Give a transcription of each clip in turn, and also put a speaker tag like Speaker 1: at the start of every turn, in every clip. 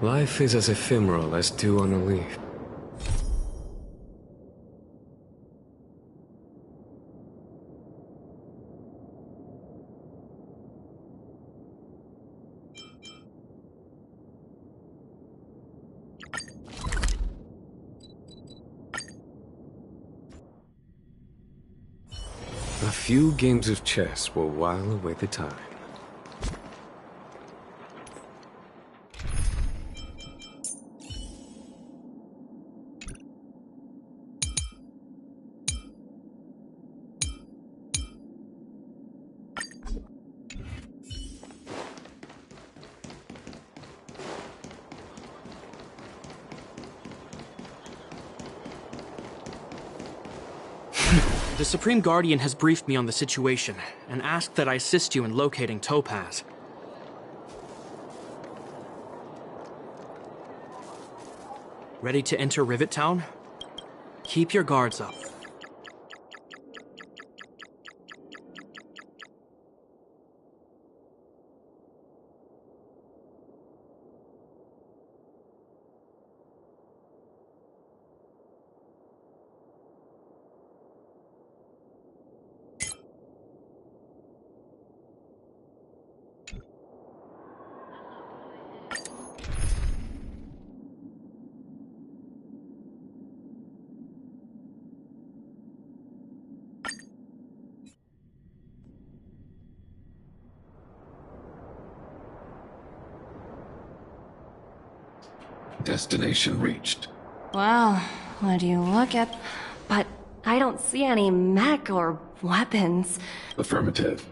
Speaker 1: Life is as ephemeral as dew on a leaf. A few games of chess will while away the time.
Speaker 2: The Supreme Guardian has briefed me on the situation, and asked that I assist you in locating Topaz. Ready to enter Rivet Town? Keep your guards up.
Speaker 3: Destination reached.
Speaker 4: Well, would you look at... But I don't see any mech or weapons.
Speaker 3: Affirmative.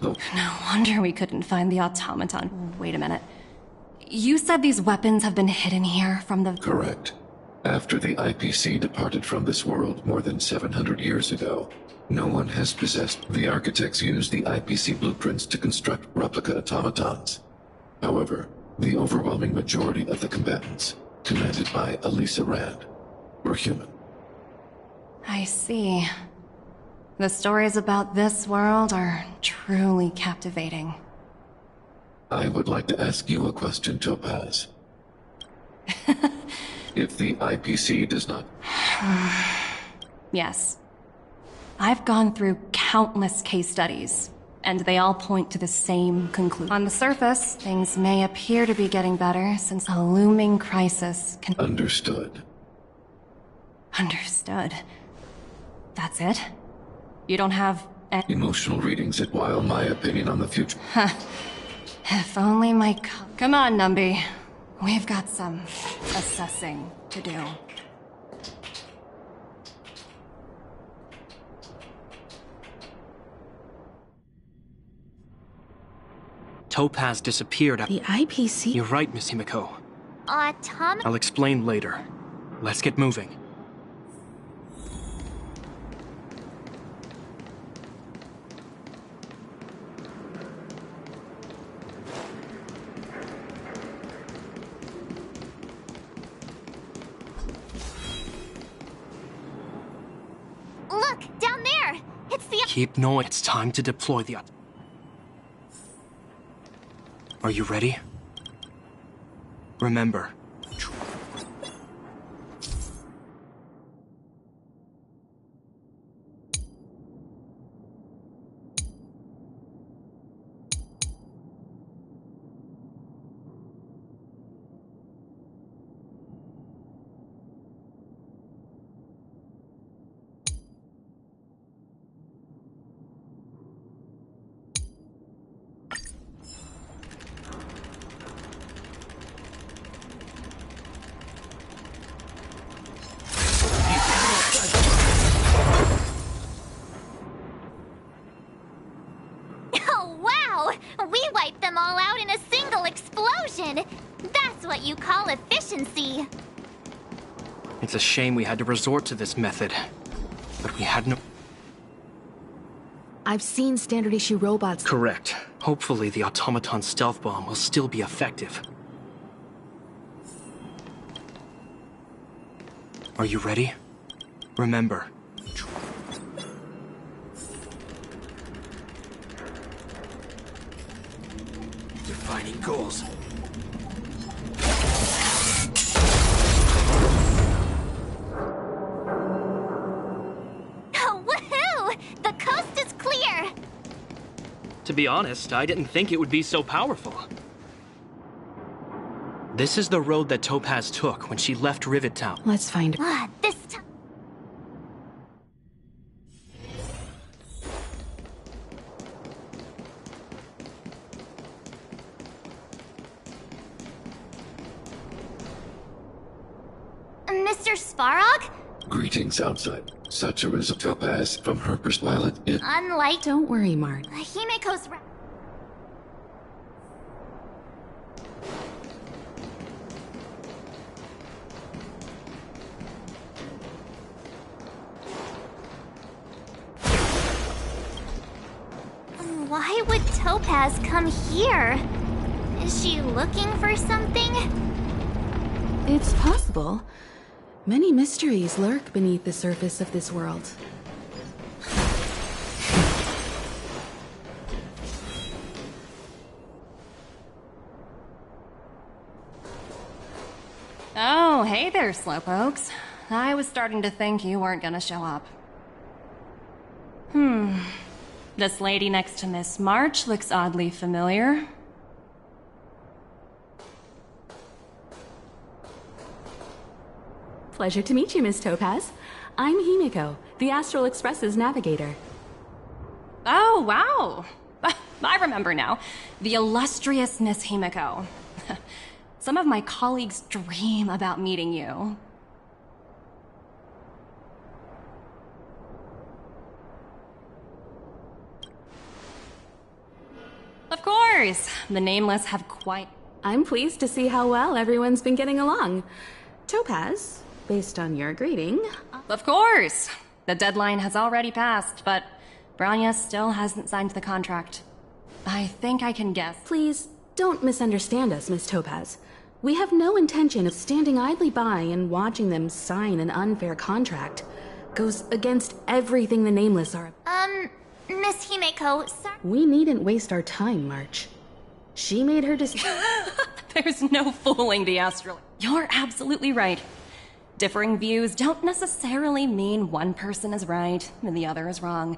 Speaker 3: Though
Speaker 4: No wonder we couldn't find the automaton. Wait a minute. You said these weapons have been hidden here from the...
Speaker 3: correct. After the IPC departed from this world more than 700 years ago, no one has possessed. The architects used the IPC blueprints to construct replica automatons. However, the overwhelming majority of the combatants, commanded by Elisa Rand, were human.
Speaker 4: I see. The stories about this world are truly captivating.
Speaker 3: I would like to ask you a question, Topaz. If the IPC does not...
Speaker 4: Yes. I've gone through countless case studies, and they all point to the same conclusion. On the surface, things may appear to be getting better since a looming crisis can...
Speaker 3: Understood.
Speaker 4: Understood. That's it? You don't have...
Speaker 3: Emotional readings that while my opinion on the future...
Speaker 4: If only my... Come on, Numby. We've got some assessing to do.
Speaker 2: Topaz disappeared
Speaker 5: The IPC?
Speaker 2: You're right, Miss Himiko.
Speaker 6: Tom?
Speaker 2: I'll explain later. Let's get moving.
Speaker 6: Look, down there! It's the...
Speaker 2: Keep knowing it's time to deploy the... Are you ready? Remember.
Speaker 6: Oh, wow! We wiped them all out in a single explosion! That's what you call efficiency!
Speaker 2: It's a shame we had to resort to this method. But we had no...
Speaker 5: I've seen standard issue robots.
Speaker 2: Correct. Hopefully the automaton stealth bomb will still be effective. Are you ready? Remember.
Speaker 7: Defining goals.
Speaker 2: To be honest, I didn't think it would be so powerful. This is the road that Topaz took when she left Rivet Town.
Speaker 5: Let's find her.
Speaker 6: This time. Mr. Svarog?
Speaker 3: Greetings outside. Saja is a Topaz. From her perspective, it...
Speaker 6: Unlike
Speaker 5: Don't worry, Mark.
Speaker 6: Himiko's... Why would Topaz come here? Is she looking for something?
Speaker 5: It's possible. Many mysteries lurk beneath the surface of this world.
Speaker 4: Oh, hey there, Slowpokes. I was starting to think you weren't gonna show up. This lady next to Miss March looks oddly familiar.
Speaker 5: Pleasure to meet you, Miss Topaz. I'm Himiko, the Astral Express's navigator.
Speaker 4: Oh, wow. I remember now. The illustrious Miss Himiko. Some of my colleagues dream about meeting you. Of course. The Nameless have quite...
Speaker 5: I'm pleased to see how well everyone's been getting along. Topaz, based on your greeting...
Speaker 4: Of course. The deadline has already passed, but Branya still hasn't signed the contract. I think I can guess.
Speaker 5: Please, don't misunderstand us, Miss Topaz. We have no intention of standing idly by and watching them sign an unfair contract. Goes against everything the Nameless are.
Speaker 6: Miss Himiko, sorry.
Speaker 5: We needn't waste our time, March. She made her decision.
Speaker 4: There's no fooling the Astral. You're absolutely right. Differing views don't necessarily mean one person is right and the other is wrong.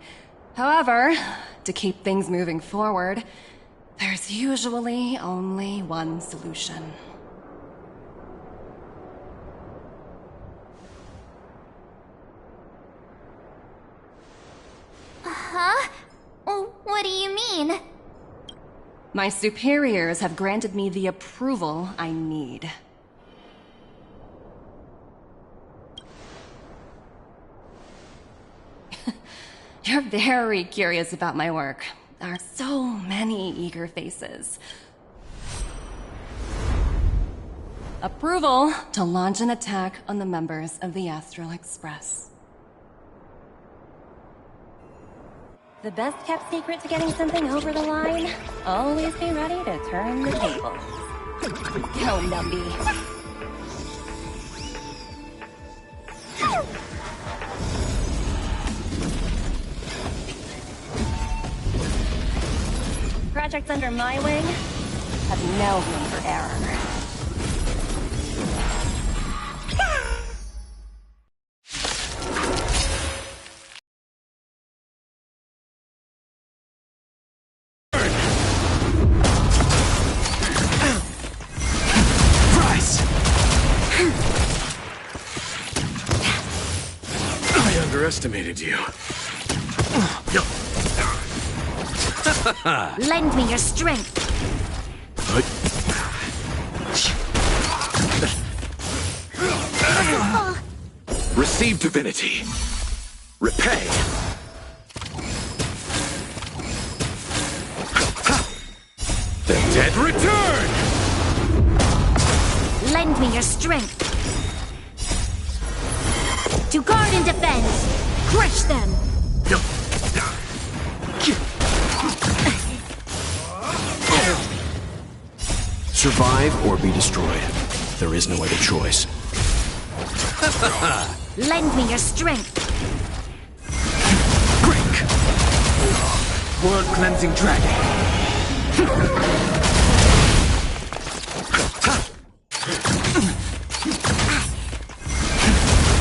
Speaker 4: However, to keep things moving forward, there's usually only one solution.
Speaker 6: Huh? What do you mean?
Speaker 4: My superiors have granted me the approval I need. You're very curious about my work. There are so many eager faces. Approval to launch an attack on the members of the Astral Express. The best kept secret to getting something over the line? Always be ready to turn the tables. Go, Numby. Projects under my wing have no room for error.
Speaker 1: I underestimated you.
Speaker 6: Lend me your strength.
Speaker 1: Receive divinity. Repay. The dead return!
Speaker 6: Lend me your strength. To guard and defend. Crush them.
Speaker 7: Survive or be destroyed. There is no other choice.
Speaker 6: Lend me your strength.
Speaker 1: Break! World-cleansing dragon.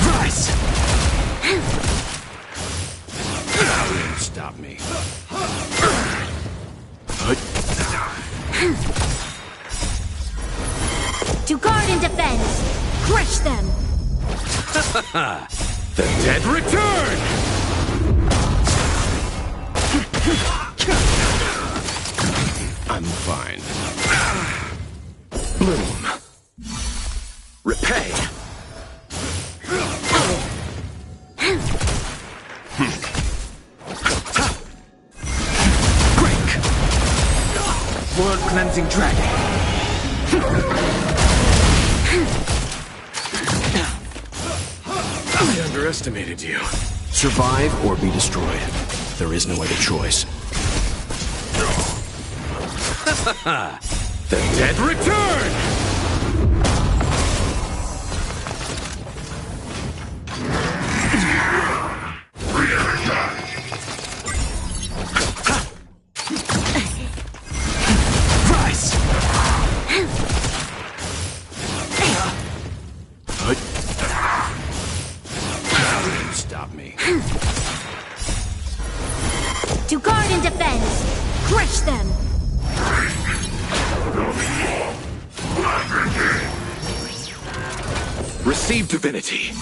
Speaker 1: Rise!
Speaker 7: Stop me.
Speaker 6: To guard and defend! Crush them!
Speaker 1: The dead return! I'm fine. Bloom. Repay. Break. World cleansing dragon. I underestimated you.
Speaker 7: Survive or be destroyed. There is no other choice.
Speaker 1: The dead return! Rise! Stop me.
Speaker 6: To guard and defend! Crush them!
Speaker 1: Receive divinity.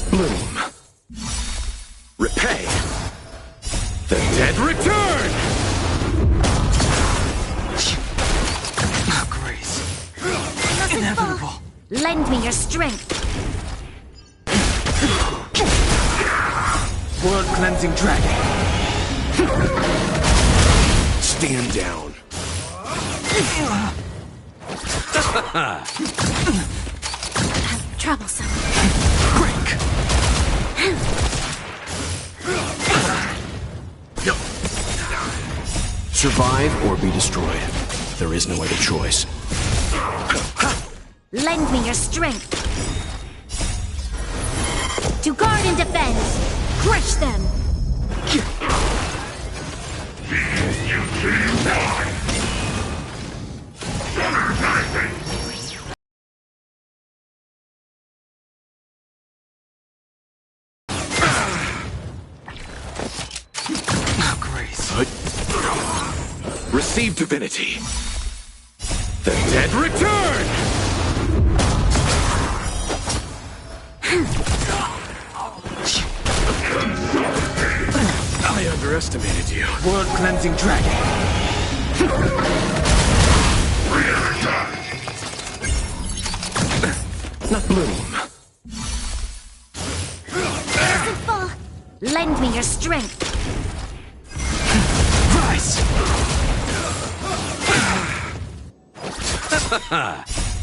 Speaker 1: Bloom. Repay. The dead return! Grace. Inevitable.
Speaker 6: Lend me your strength!
Speaker 1: World cleansing dragon. Stand down.
Speaker 6: Troublesome.
Speaker 1: Break.
Speaker 7: Survive or be destroyed. There is no other choice.
Speaker 6: Lend me your strength! To guard and defend! Crush them!
Speaker 1: Grace. Receive divinity. The dead return! I underestimated you. World cleansing dragon. Not Bloom.
Speaker 6: Lend me your strength!
Speaker 1: Rise!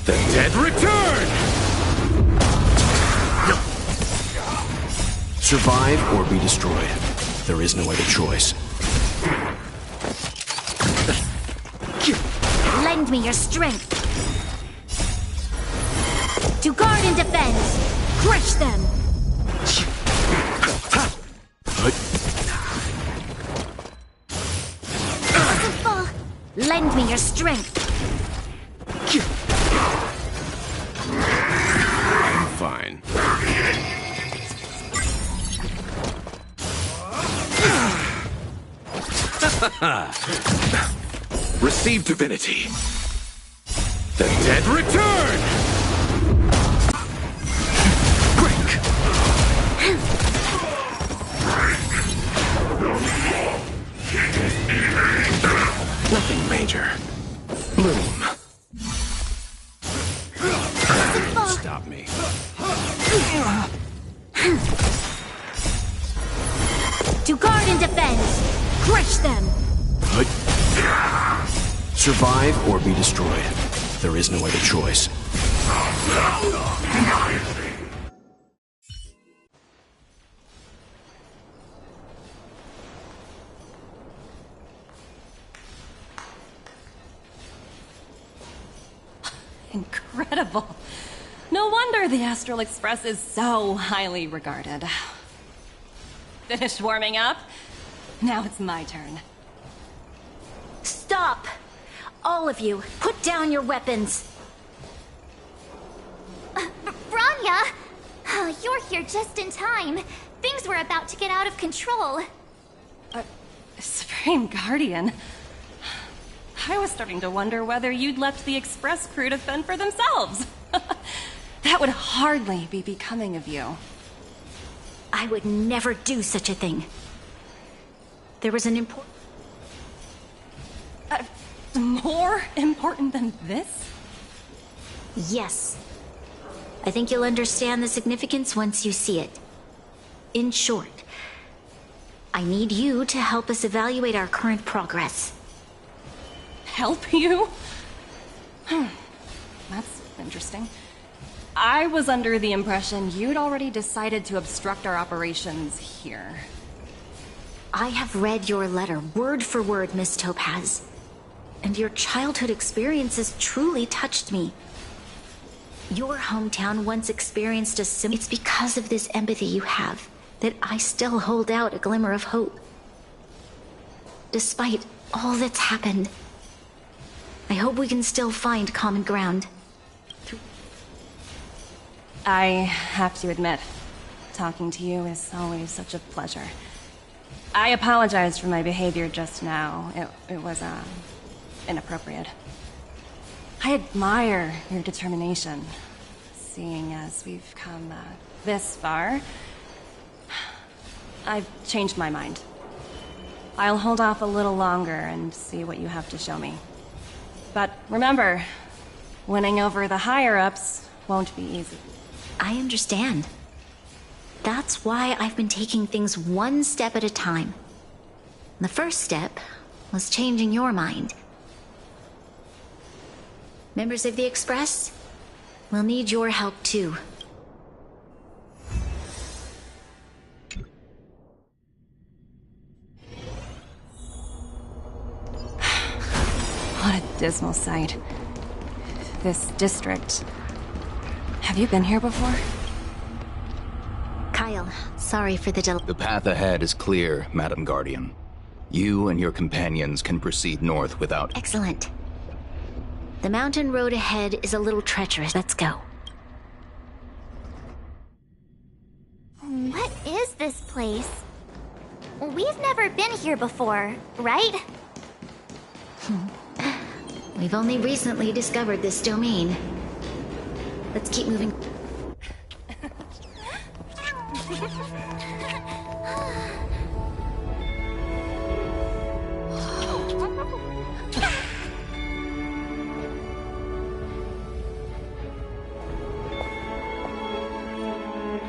Speaker 1: The dead return!
Speaker 7: Survive or be destroyed. There is no other choice.
Speaker 6: Lend me your strength! To guard and defend! Crush them! Lend me your strength!
Speaker 1: I'm fine. Receive divinity. The dead return! Break! Nothing major. Bloom. Stop me.
Speaker 6: To guard and defend! Crush them!
Speaker 7: Survive or be destroyed. There is no other choice.
Speaker 4: Incredible. No wonder the Astral Express is so highly regarded. Finished warming up? Now it's my turn.
Speaker 6: Stop! All of you, put down your weapons! Branya! You're here just in time. Things were about to get out of control.
Speaker 4: Supreme Guardian? I was starting to wonder whether you'd left the Express crew to fend for themselves. That would hardly be becoming of you.
Speaker 8: I would never do such a thing. There was an important...
Speaker 4: More important than this?
Speaker 8: Yes. I think you'll understand the significance once you see it. In short, I need you to help us evaluate our current progress.
Speaker 4: Help you? That's interesting. I was under the impression you'd already decided to obstruct our operations here.
Speaker 8: I have read your letter word for word, Miss Topaz. And your childhood experiences truly touched me. Your hometown once experienced a It's because of this empathy you have that I still hold out a glimmer of hope. Despite all that's happened, I hope we can still find common ground.
Speaker 4: I have to admit, talking to you is always such a pleasure. I apologize for my behavior just now. It was, inappropriate. I admire your determination, seeing as we've come this far. I've changed my mind. I'll hold off a little longer and see what you have to show me. But remember, winning over the higher-ups won't be easy.
Speaker 8: I understand. That's why I've been taking things one step at a time. The first step was changing your mind. Members of the Express, we'll need your help too.
Speaker 4: What a dismal sight. This district. Have you been here before?
Speaker 8: Kyle, sorry for the delay.
Speaker 9: The path ahead is clear, Madam Guardian. You and your companions can proceed north without...
Speaker 8: Excellent. The mountain road ahead is a little treacherous. Let's go.
Speaker 6: What is this place? We've never been here before, right?
Speaker 8: We've only recently discovered this domain. Let's keep moving.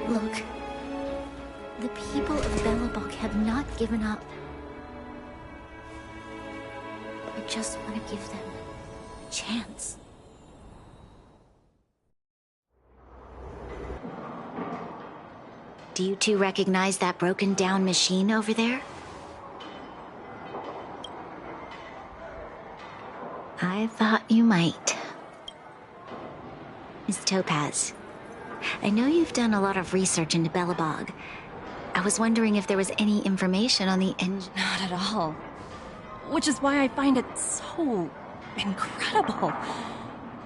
Speaker 8: Look, the people of Belobog have not given up. I just want to give them a chance. Do you two recognize that broken down machine over there? I thought you might. Miss Topaz, I know you've done a lot of research into Belobog. I was wondering if there was any information on the engine.
Speaker 4: Not at all. Which is why I find it so incredible.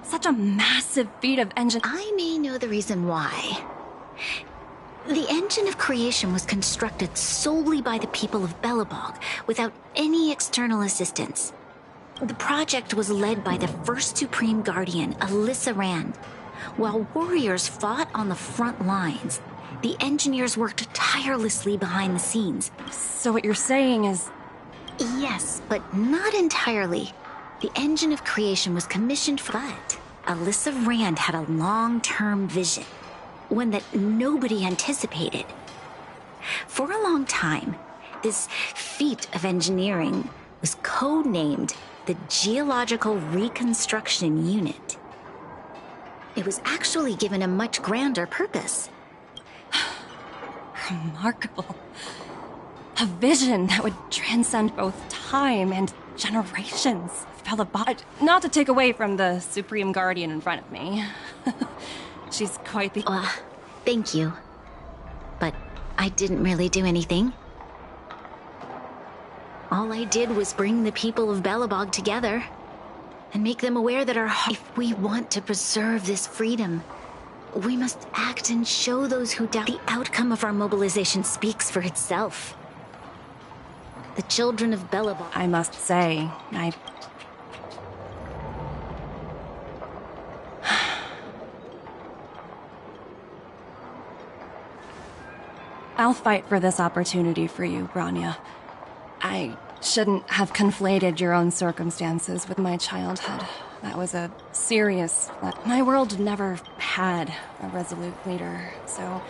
Speaker 4: Such a massive feat of engine.
Speaker 8: I may know the reason why. The engine of creation was constructed solely by the people of Belobog, without any external assistance. The project was led by the first Supreme Guardian, Alyssa Rand. While warriors fought on the front lines, the engineers worked tirelessly behind the scenes.
Speaker 4: So what you're saying is...
Speaker 8: Yes, but not entirely. The engine of creation was commissioned for... But Alyssa Rand had a long-term vision. One that nobody anticipated. For a long time, this feat of engineering was codenamed the Geological Reconstruction Unit. It was actually given a much grander purpose.
Speaker 4: Remarkable. A vision that would transcend both time and generations. Belobog. Not to take away from the Supreme Guardian in front of me. She's quite the...
Speaker 8: Thank you. But I didn't really do anything. All I did was bring the people of Belobog together and make them aware that if we want to preserve this freedom, we must act and show those who doubt. The outcome of our mobilization speaks for itself. The children of Bellabog.
Speaker 4: I must say, I'll fight for this opportunity for you, Branya. I shouldn't have conflated your own circumstances with my childhood. That was a serious... My world never had a resolute leader, so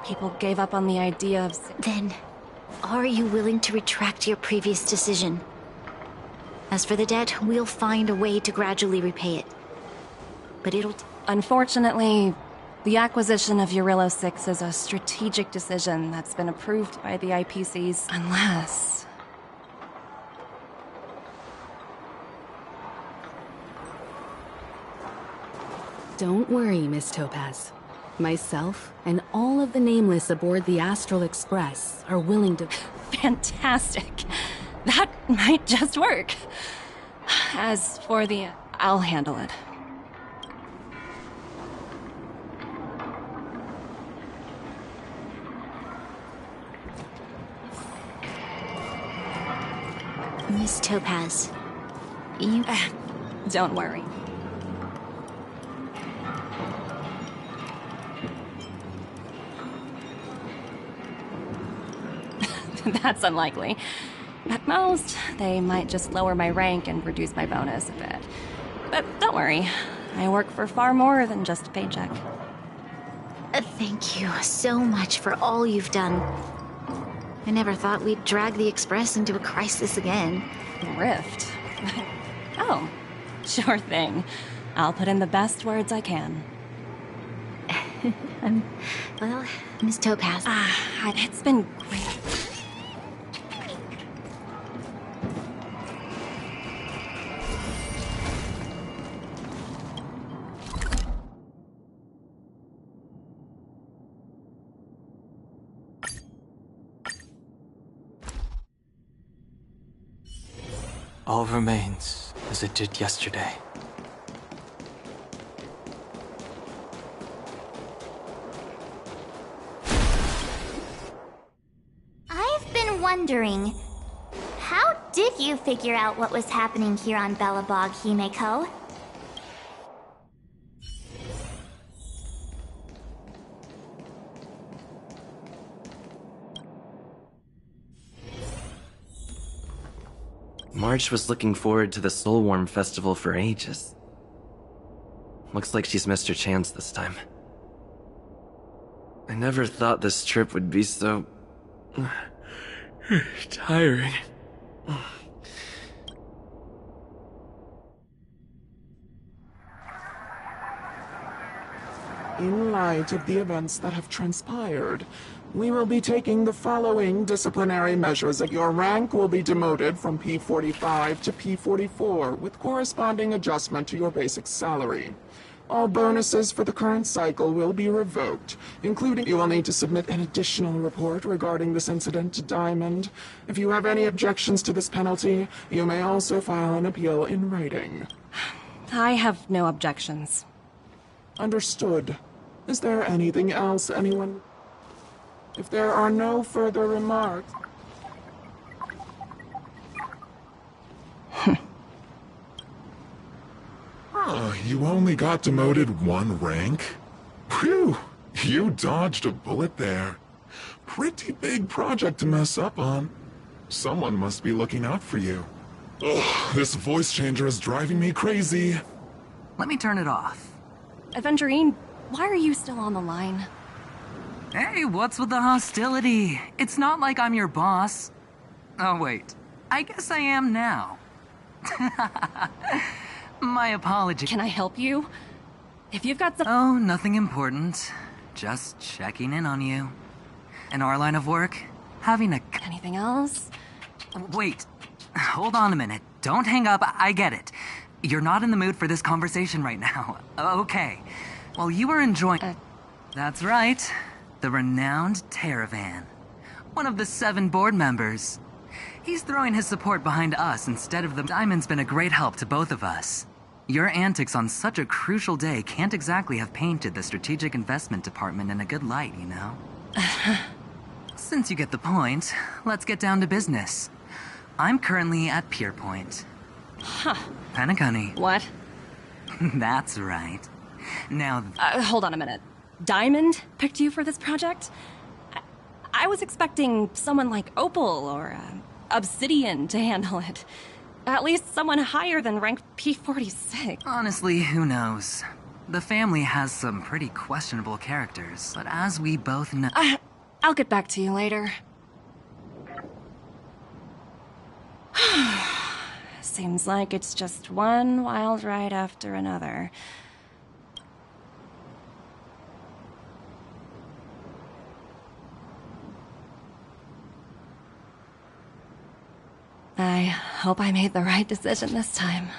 Speaker 4: people gave up on the idea of...
Speaker 8: Then, are you willing to retract your previous decision? As for the debt, we'll find a way to gradually repay it. But it'll...
Speaker 4: Unfortunately, the acquisition of Urilla 6 is a strategic decision that's been approved by the IPCs, unless...
Speaker 5: Don't worry, Miss Topaz. Myself and all of the Nameless aboard the Astral Express are willing to...
Speaker 4: Fantastic. That might just work. As for the... I'll handle it.
Speaker 8: Miss Topaz, you...
Speaker 4: Don't worry. That's unlikely. At most, they might just lower my rank and reduce my bonus a bit. But don't worry, I work for far more than just a paycheck.
Speaker 8: Thank you so much for all you've done. I never thought we'd drag the Express into a crisis again.
Speaker 4: Rift? Oh, sure thing. I'll put in the best words I can.
Speaker 8: Well, Miss Topaz...
Speaker 4: It's been great.
Speaker 2: All remains as it did yesterday.
Speaker 6: I've been wondering, how did you figure out what was happening here on Bellabog, Himeko?
Speaker 10: March was looking forward to the Soulworm Festival for ages. Looks like she's missed her chance this time. I never thought this trip would be so... tiring.
Speaker 11: In light of the events that have transpired, we will be taking the following disciplinary measures. Your rank will be demoted from P45 to P44, with corresponding adjustment to your basic salary. All bonuses for the current cycle will be revoked, including you will need to submit an additional report regarding this incident to Diamond. If you have any objections to this penalty, you may also file an appeal in writing.
Speaker 4: I have no objections.
Speaker 11: Understood. Is there anything else, anyone? If there are no further remarks...
Speaker 12: You only got demoted one rank? Phew, you dodged a bullet there. Pretty big project to mess up on. Someone must be looking out for you. Ugh, this voice changer is driving me crazy.
Speaker 13: Let me turn it off.
Speaker 4: Evangeline, why are you still on the line?
Speaker 13: Hey, what's with the hostility? It's not like I'm your boss. Oh, wait. I guess I am now. My apology.
Speaker 4: Can I help you? If you've got some...
Speaker 13: Oh, nothing important. Just checking in on you. In our line of work, having a...
Speaker 4: Anything else?
Speaker 13: Wait. Hold on a minute. Don't hang up. I get it. You're not in the mood for this conversation right now. Okay. Well, you were enjoying... That's right. The renowned Teravan. One of the 7 board members. He's throwing his support behind us instead of the... Diamond's been a great help to both of us. Your antics on such a crucial day can't exactly have painted the Strategic Investment Department in a good light, you know? Since you get the point, let's get down to business. I'm currently at Pier Point.
Speaker 4: Huh.
Speaker 13: Penacony.
Speaker 4: What?
Speaker 13: That's right. Now...
Speaker 4: hold on a minute. Diamond picked you for this project? I was expecting someone like Opal or Obsidian to handle it. At least someone higher than rank P46.
Speaker 13: Honestly, who knows? The family has some pretty questionable characters, but as we both know...
Speaker 4: I'll get back to you later. Seems like it's just one wild ride after another. I hope I made the right decision this time.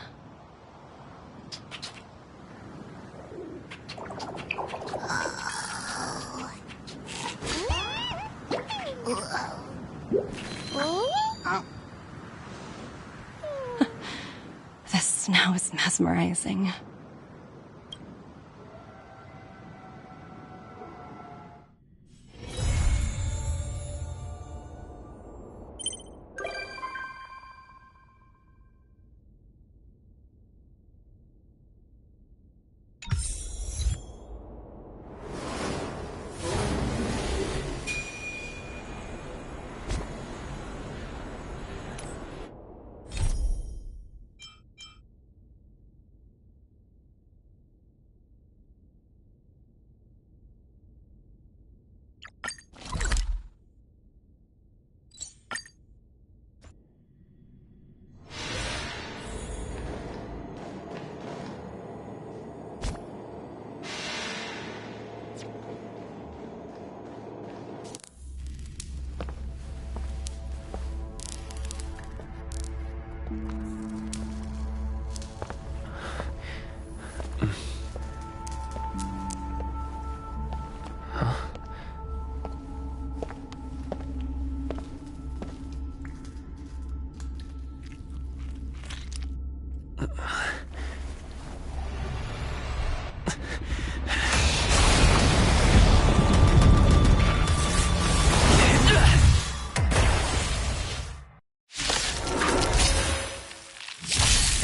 Speaker 4: This snow is mesmerizing.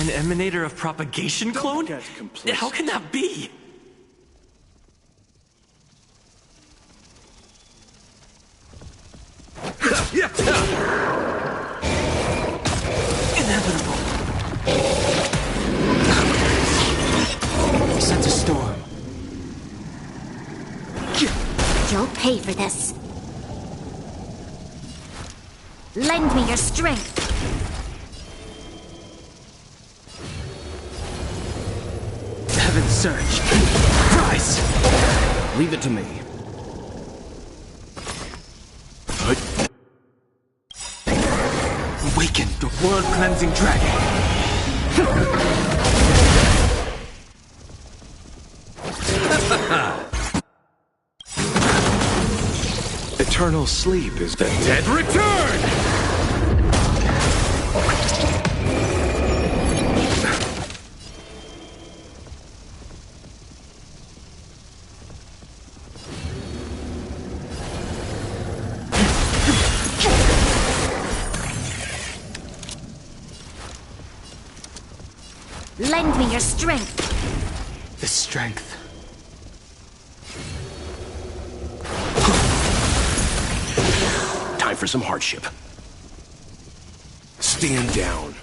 Speaker 10: An emanator of propagation clone? How can that be? Inevitable.
Speaker 2: Sense a storm.
Speaker 8: You'll pay for this. Lend me your strength.
Speaker 2: Heaven's surge. Rise! Leave it to me. Awaken the blood-cleansing dragon.
Speaker 1: Eternal sleep is the
Speaker 2: Dead return!
Speaker 8: Lend me your strength.
Speaker 2: The strength.
Speaker 7: Time for some hardship.
Speaker 1: stand down.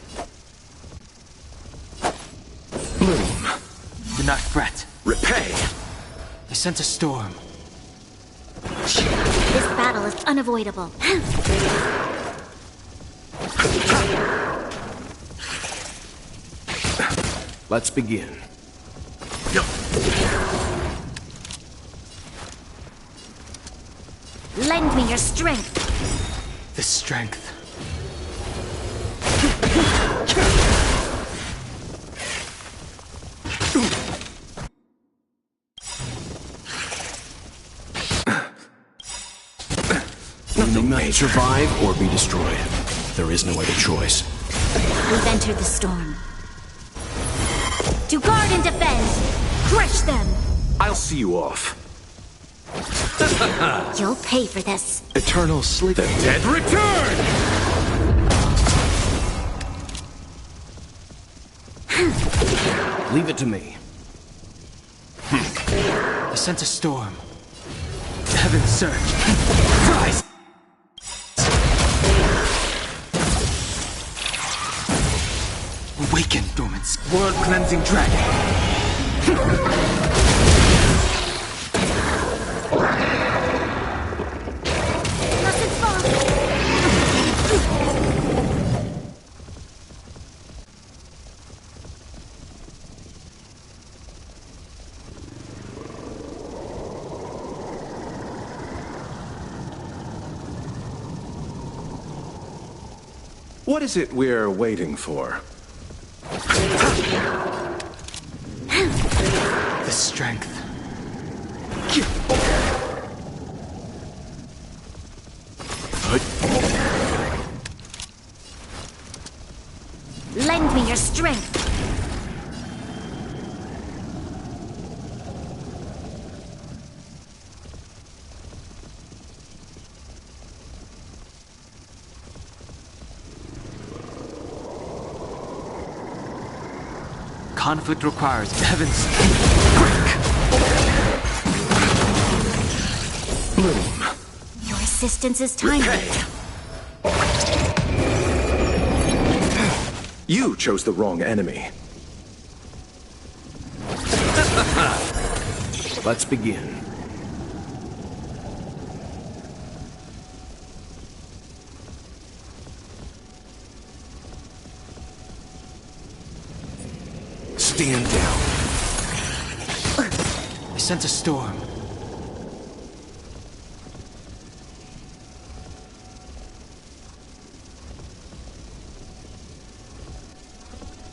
Speaker 2: Bloom. Do not fret.
Speaker 1: Repay.
Speaker 2: I sense a storm.
Speaker 8: This battle is unavoidable.
Speaker 7: Let's begin.
Speaker 8: Lend me your strength.
Speaker 2: The strength.
Speaker 7: You may survive or be destroyed. There is no other choice.
Speaker 8: We've entered the storm. To guard and defend! Crush them!
Speaker 1: I'll see you off.
Speaker 8: You'll pay for this.
Speaker 1: Eternal sleep. The
Speaker 2: Dead return!
Speaker 7: Leave it to me.
Speaker 2: I sense a storm. Heaven's surge. Rise! Awaken, dormant world-cleansing dragon.
Speaker 6: Mustn't fall.
Speaker 1: What is it we're waiting for?
Speaker 2: The strength.
Speaker 6: Lend me your strength.
Speaker 2: Conflict requires heaven's
Speaker 1: Bloom.
Speaker 6: Your assistance is timely.
Speaker 1: You chose the wrong enemy.
Speaker 7: Let's begin.
Speaker 1: Stand down.
Speaker 2: I sense a storm.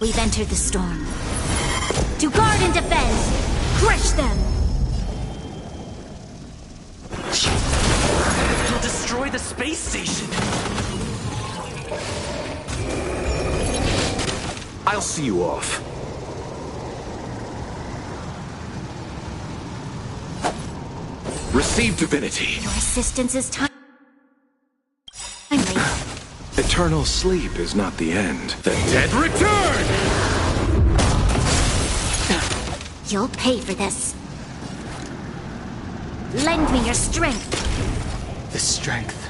Speaker 6: We've entered the storm. To guard and defend! Crush them!
Speaker 2: You'll destroy the space station!
Speaker 1: I'll see you off. Receive divinity.
Speaker 6: Your assistance is timely.
Speaker 1: Eternal sleep is not the end. The dead return!
Speaker 6: You'll pay for this. Lend me your strength.
Speaker 2: The strength.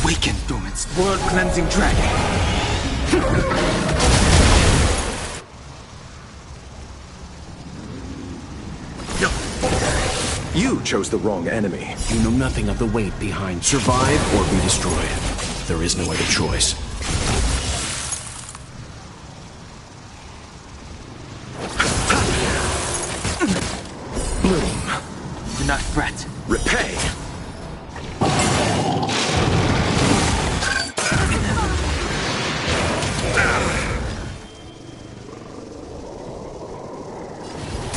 Speaker 2: Awaken, dormant world-cleansing dragon.
Speaker 1: You chose the wrong enemy.
Speaker 7: You know nothing of the weight behind survive or be destroyed. There is no other choice.
Speaker 1: Bloom.
Speaker 2: Do not fret.
Speaker 1: Repay.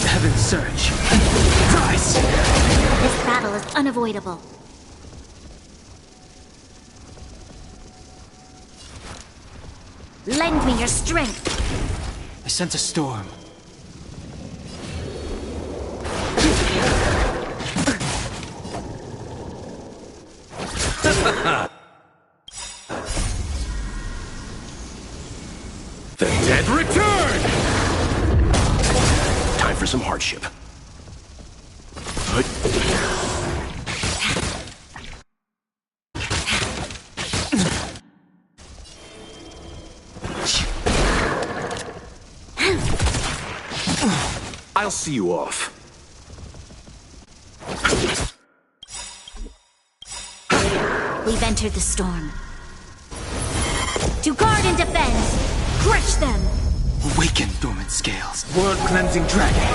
Speaker 2: Heaven's surge. Rise!
Speaker 6: This battle is unavoidable. Lend me your strength.
Speaker 2: I sense a storm.
Speaker 1: The dead return!
Speaker 7: Time for some hardship.
Speaker 1: I'll see you off.
Speaker 6: We've entered the storm. To guard and defend! Crush them!
Speaker 2: Awaken, dormant scales. World-cleansing dragon.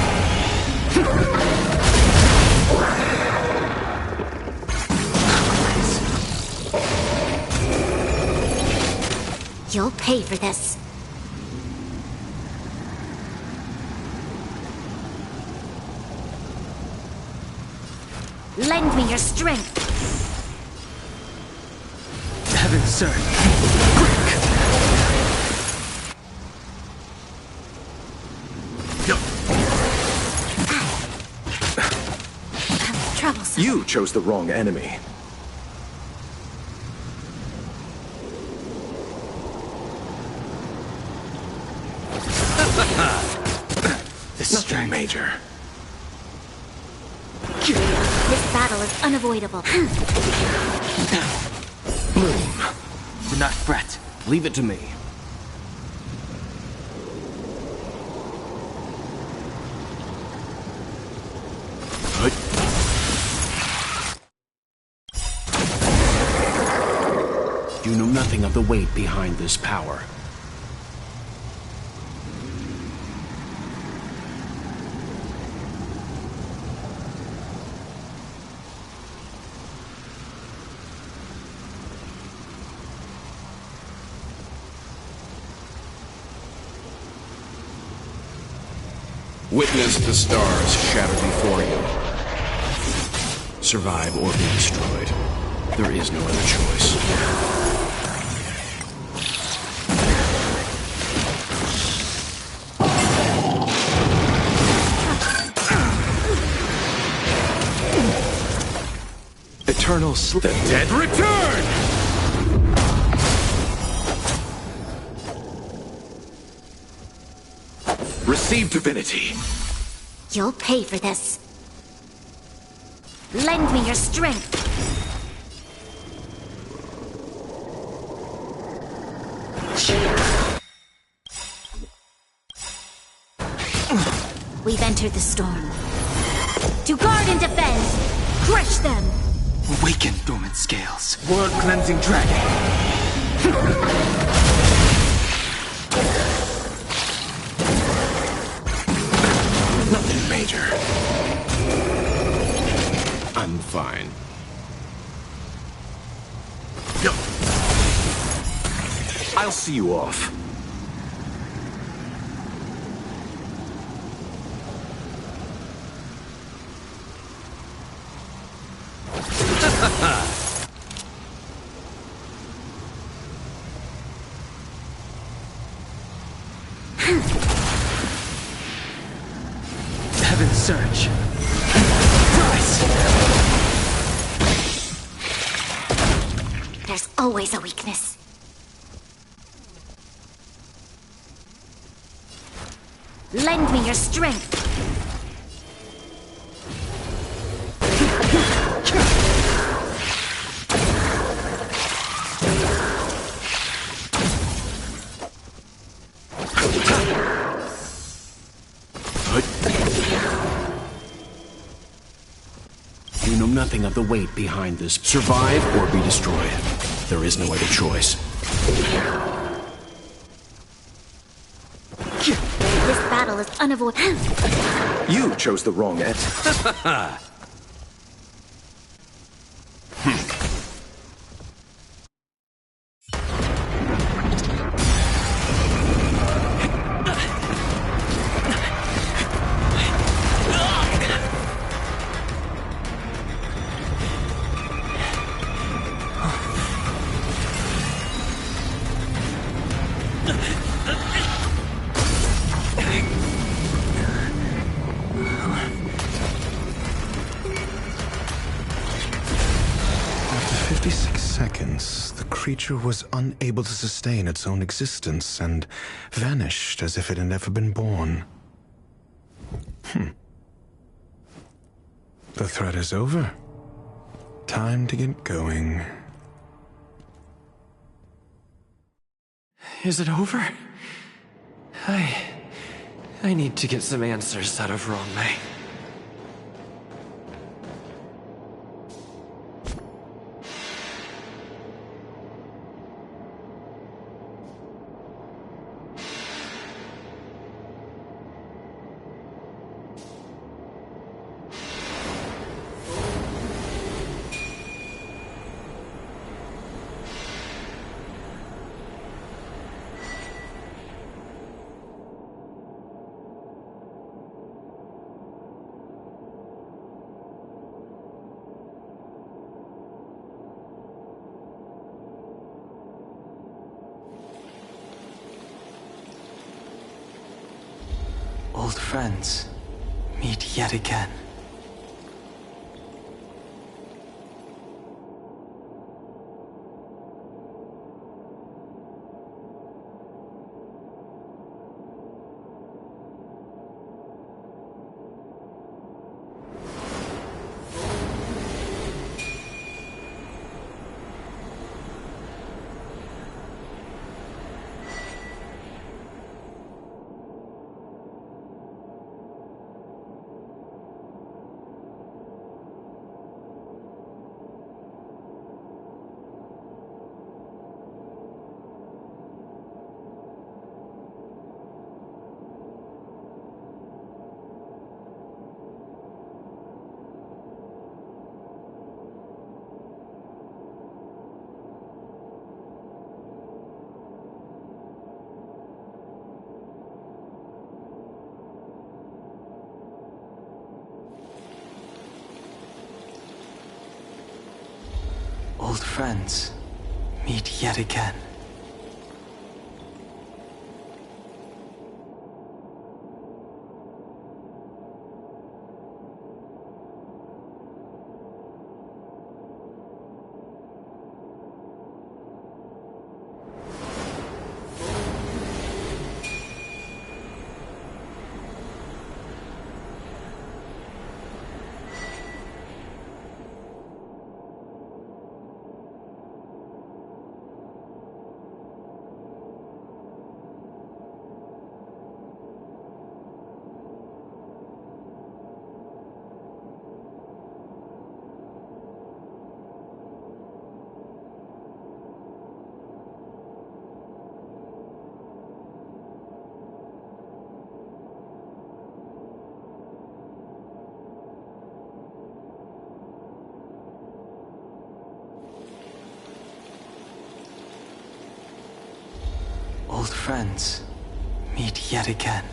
Speaker 6: You'll pay for this. Lend me your strength.
Speaker 2: Heaven's surge.
Speaker 6: Troublesome.
Speaker 1: You chose the wrong enemy. Nothing major.
Speaker 6: This battle is unavoidable.
Speaker 1: Bloom.
Speaker 7: Do not fret. Leave it to me. You know nothing of the weight behind this power.
Speaker 1: Witness the stars shatter before you.
Speaker 7: Survive or be destroyed. There is no other choice.
Speaker 1: Eternal sleep. The dead return! Receive divinity.
Speaker 6: You'll pay for this. Lend me your strength. We've entered the storm. To guard and defend! Crush them!
Speaker 13: Awaken, dormant scales.
Speaker 7: World-cleansing dragon.
Speaker 1: Nothing major.
Speaker 7: I'm fine.
Speaker 1: I'll see you off.
Speaker 13: Heaven's surge.
Speaker 6: There's always a weakness. Lend me your strength.
Speaker 7: You know nothing of the weight behind this. Survive or be destroyed. There is no other choice.
Speaker 6: This battle is unavoidable.
Speaker 1: You chose the wrong end.
Speaker 14: After 56 seconds, the creature was unable to sustain its own existence and vanished as if it had never been born. The threat is over. Time to get going.
Speaker 10: Is it over? I need to get some answers out of Wrong May.
Speaker 13: Old friends, meet yet again.
Speaker 15: Old friends meet yet again. Old friends meet yet again.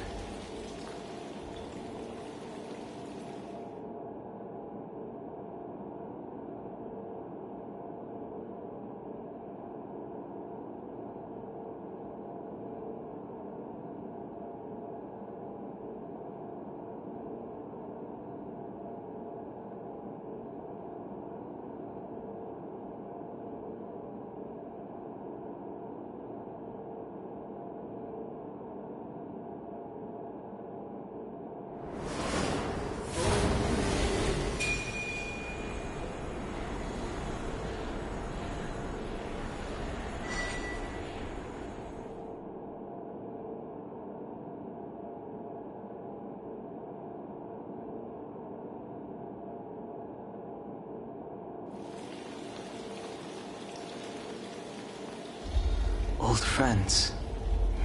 Speaker 15: Old friends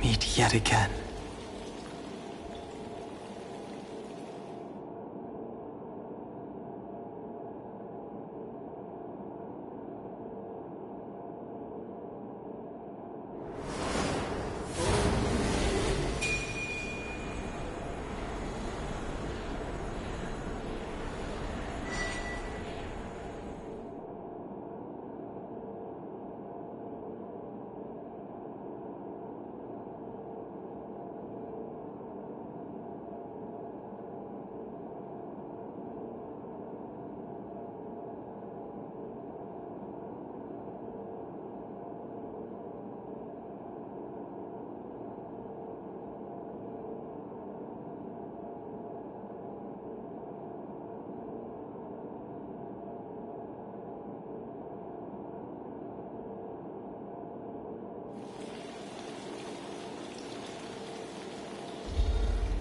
Speaker 15: meet yet again.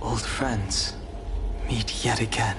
Speaker 15: Old friends meet yet again.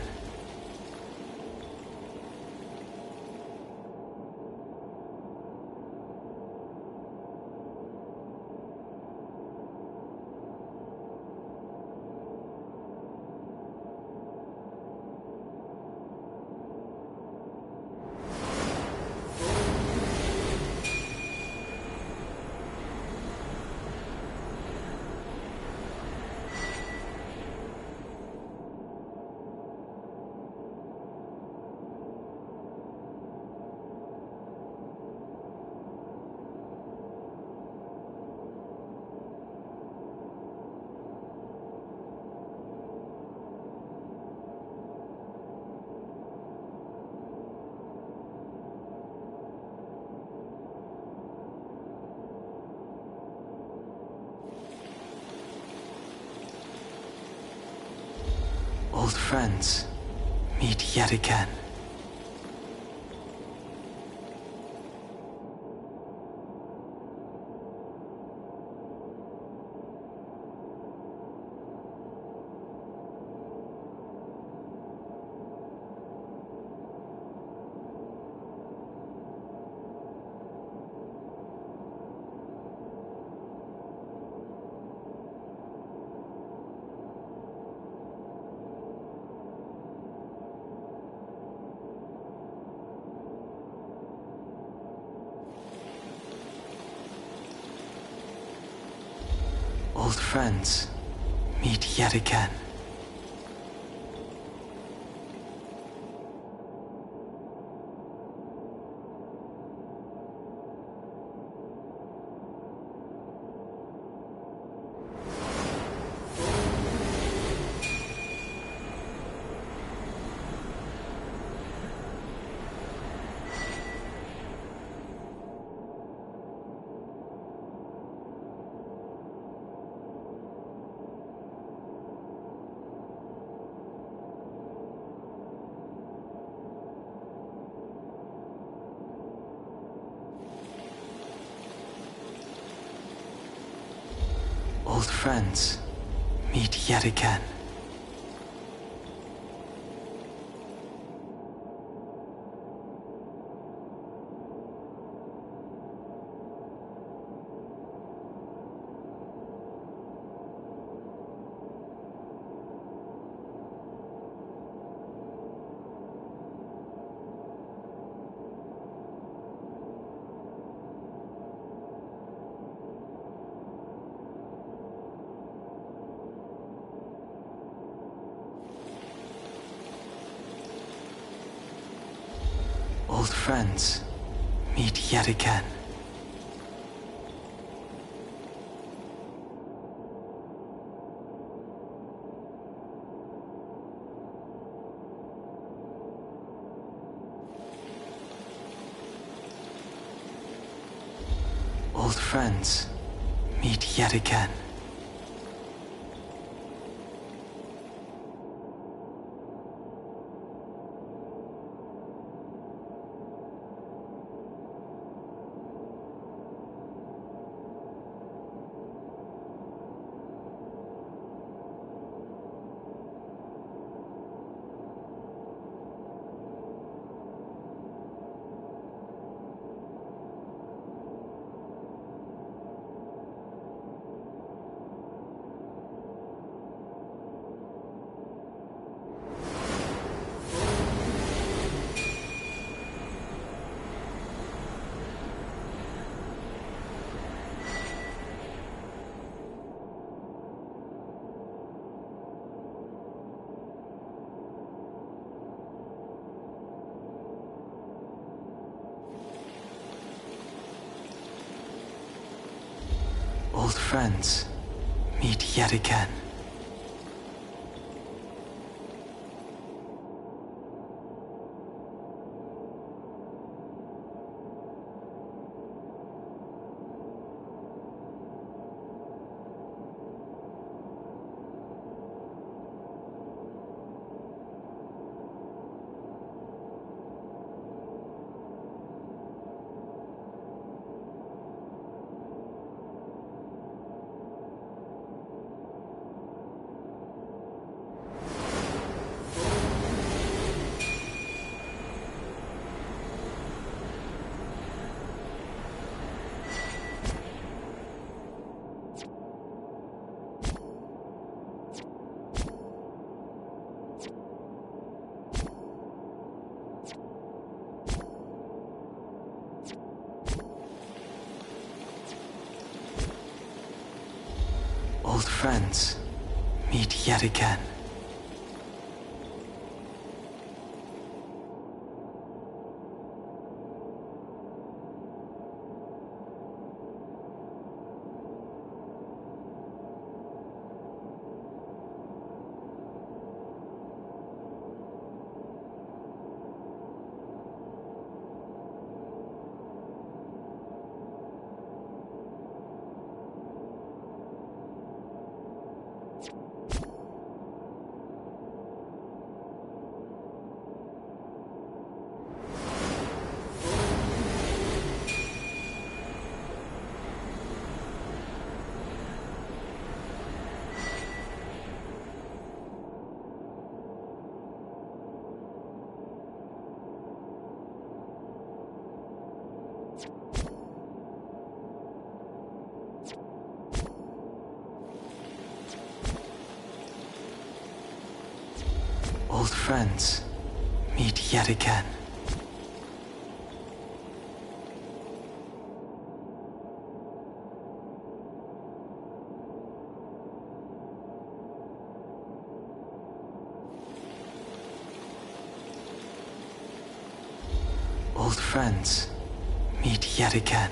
Speaker 15: Old friends meet yet again. Old friends meet yet again. Old friends meet yet again. Old friends meet yet again. Old friends meet yet again. Old friends meet yet again. Old friends meet yet again. Old friends meet yet again. Old friends meet yet again.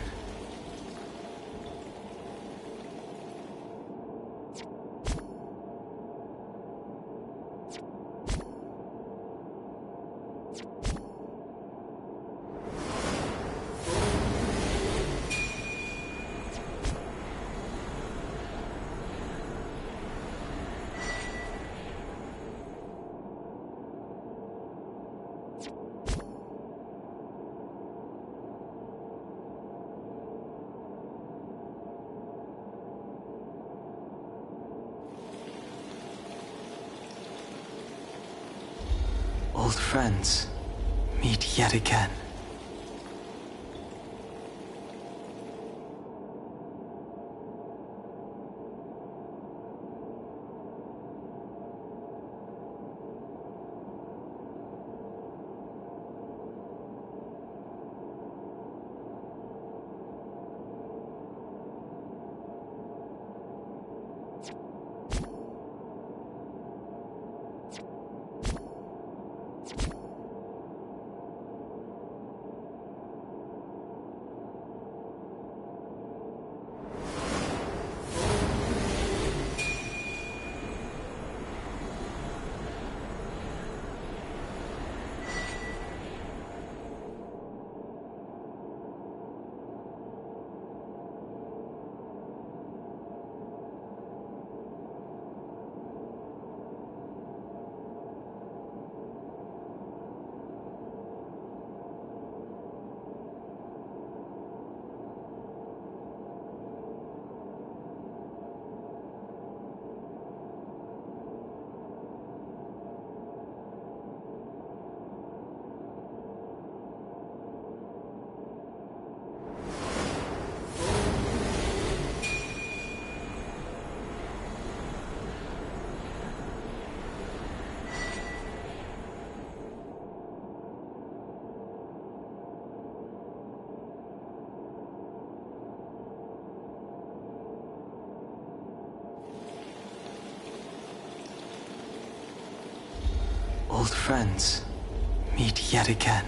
Speaker 15: Old friends meet yet again. Old friends meet yet again.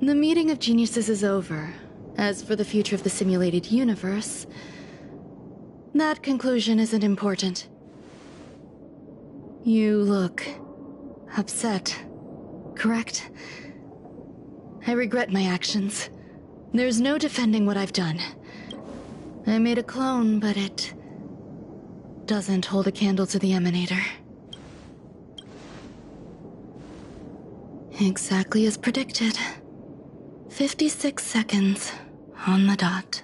Speaker 16: The meeting of geniuses is over. As for the future of the simulated universe, that conclusion isn't important. You look upset, correct? I regret my actions. There's no defending what I've done. I made a clone, but it doesn't hold a candle to the Emanator. Exactly as predicted. 56 seconds on the dot.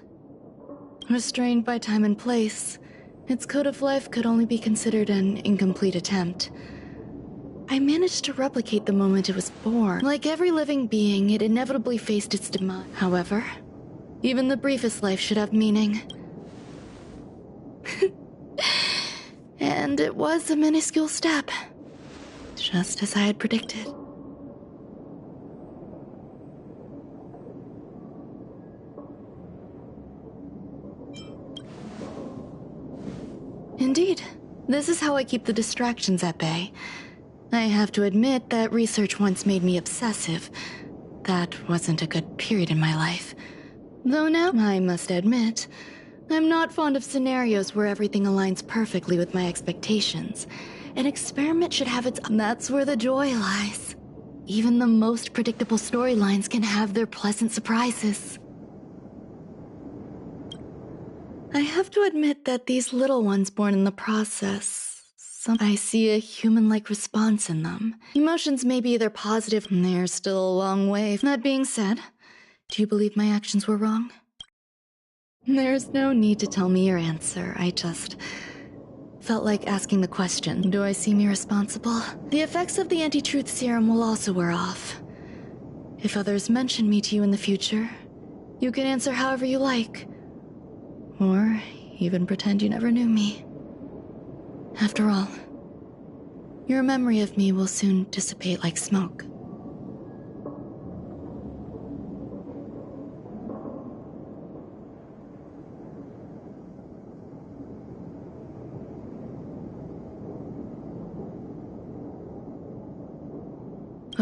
Speaker 16: Restrained by time and place, its code of life could only be considered an incomplete attempt. I managed to replicate the moment it was born. Like every living being, it inevitably faced its demise. However, even the briefest life should have meaning. And it was a minuscule step, just as I had predicted. Indeed. This is how I keep the distractions at bay. I have to admit that research once made me obsessive. That wasn't a good period in my life. Though now, I must admit, I'm not fond of scenarios where everything aligns perfectly with my expectations. An experiment should have its... That's where the joy lies. Even the most predictable storylines can have their pleasant surprises. I have to admit that these little ones born in the process, I see a human-like response in them. Emotions may be either positive, and they're still a long way. That being said, do you believe my actions were wrong? There's no need to tell me your answer. I just felt like asking the question. Do I seem irresponsible? The effects of the anti-truth serum will also wear off. If others mention me to you in the future, you can answer however you like. Or even pretend you never knew me. After all, your memory of me will soon dissipate like smoke.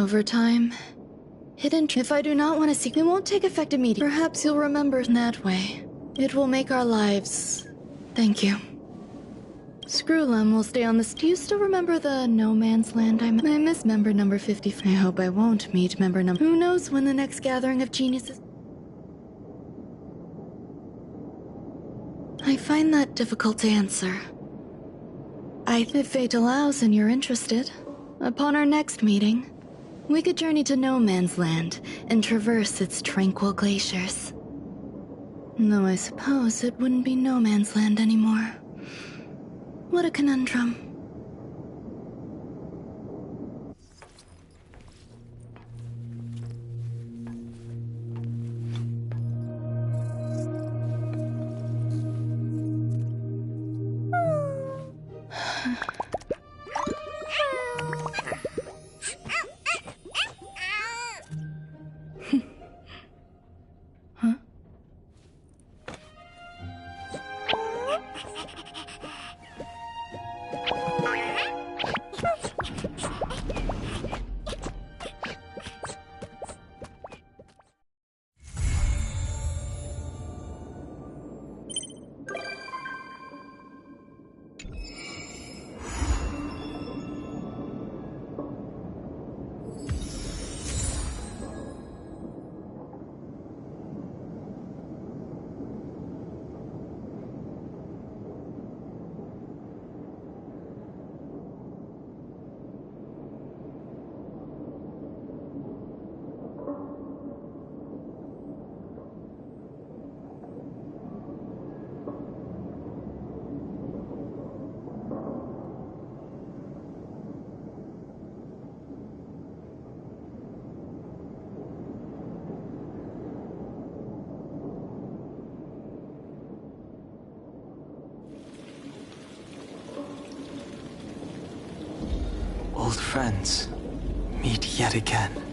Speaker 16: Over time, hidden. If I do not want to see, it won't take effect immediately. Perhaps you'll remember in that way. It will make our lives. Thank you. Screwlum will stay on this. Do you still remember the no man's land I miss member number 50. I hope I won't meet member number. Who knows when the next gathering of geniuses. I find that difficult to answer. If fate allows and you're interested, upon our next meeting, we could journey to No Man's Land and traverse its tranquil glaciers. Though I suppose it wouldn't be No Man's Land anymore. What a conundrum.
Speaker 15: Old friends, meet yet again.